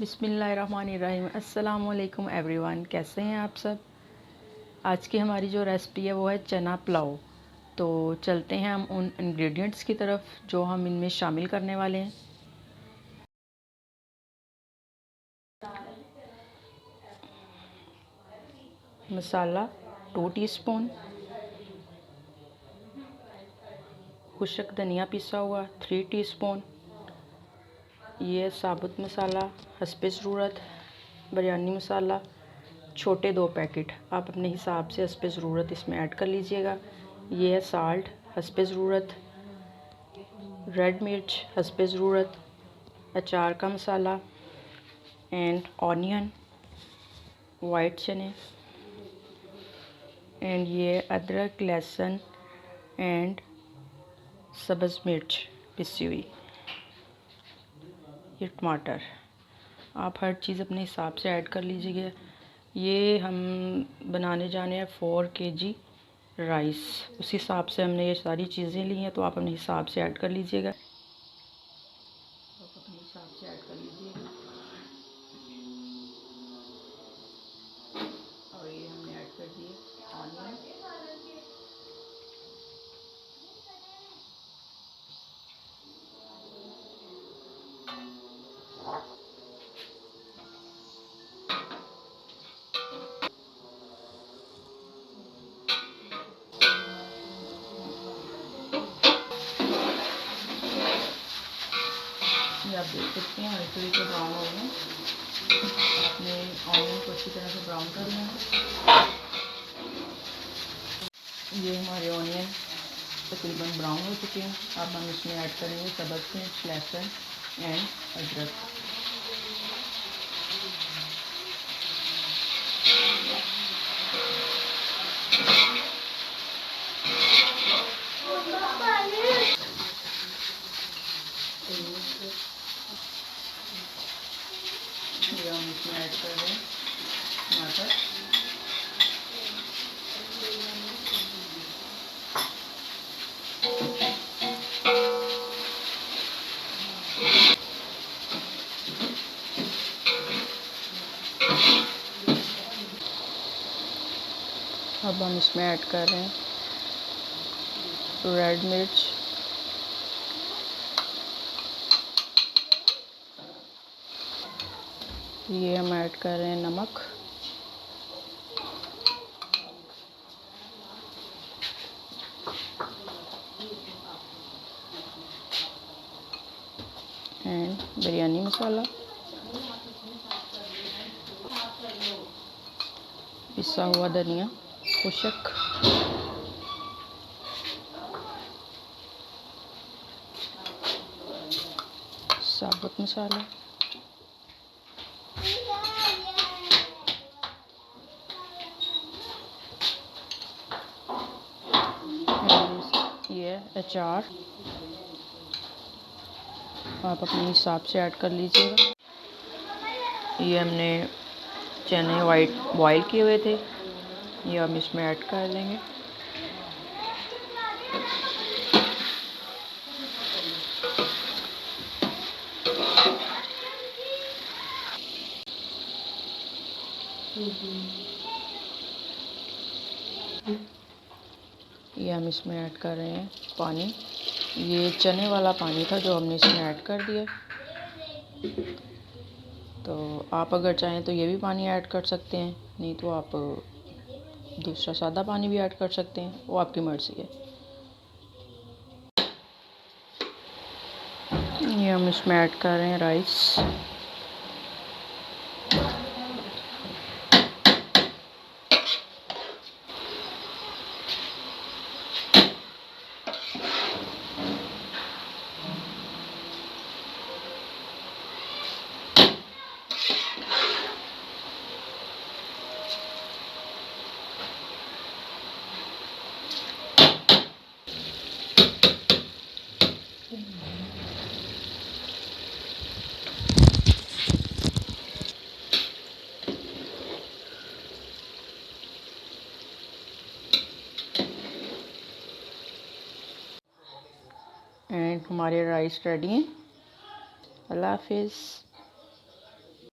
बिस्मिल्लाहिर्रहमानिर्रहीम। अस्सलाम वालेकुम एवरीवन, कैसे हैं आप सब। आज की हमारी जो रेसिपी है वो है चना पुलाव। तो चलते हैं हम उन इंग्रेडिएंट्स की तरफ जो हम इनमें शामिल करने वाले हैं। मसाला 2 टीस्पून, खुश्क धनिया पिसा हुआ 3 टीस्पून, ये साबुत मसाला हस्बे ज़रूरत, बिरयानी मसाला छोटे 2 पैकेट, आप अपने हिसाब से हस्बे ज़रूरत इसमें ऐड कर लीजिएगा। ये है साल्ट हस्बे ज़रूरत, रेड मिर्च हस्बे ज़रूरत, अचार का मसाला एंड ऑनियन, वाइट चने एंड ये अदरक लहसुन एंड सब्ज़ मिर्च पिसी हुई, ये टमाटर। आप हर चीज़ अपने हिसाब से ऐड कर लीजिएगा। ये हम बनाने जाने हैं 4 kg राइस, उस हिसाब से हमने ये सारी चीज़ें ली हैं, तो आप अपने हिसाब से ऐड कर लीजिएगा। आप अपने हिसाब से ऐड कर लीजिएगा। और ये हमने ऐड कर दिए ऑनियन, ये आप देख सकते हैं हल्के हल्के ब्राउन हो गए। आपने ऑनियन को अच्छी तरह से ब्राउन कर लेना। ये हमारे ऑनियन तकरीबन ब्राउन हो चुके हैं। अब हम इसमें ऐड करेंगे सब्ज़ मिर्च, लहसुन एंड अदरक। ये हम इसमें ऐड कर रहे हैं टमाटर, अब हम इसमें ऐड कर रहे हैं रेड मिर्च, ये हम ऐड कर रहे हैं नमक, एंड बिरयानी मसाला, पिसा हुआ धनिया खुश्क, साबुत मसाला, ये अचार आप अपने हिसाब से ऐड कर लीजिएगा। ये हमने चने वाइट बॉईल किए हुए थे, ये हम इसमें ऐड कर देंगे। ये हम इसमें ऐड कर रहे हैं पानी, ये चने वाला पानी था जो हमने इसमें ऐड कर दिया। तो आप अगर चाहें तो ये भी पानी ऐड कर सकते हैं, नहीं तो आप दूसरा सादा पानी भी ऐड कर सकते हैं, वो आपकी मर्ज़ी है। ये हम इसमें ऐड कर रहे हैं राइस, एंड हमारे राइस रेडी हैं। अल्लाह हाफिज़।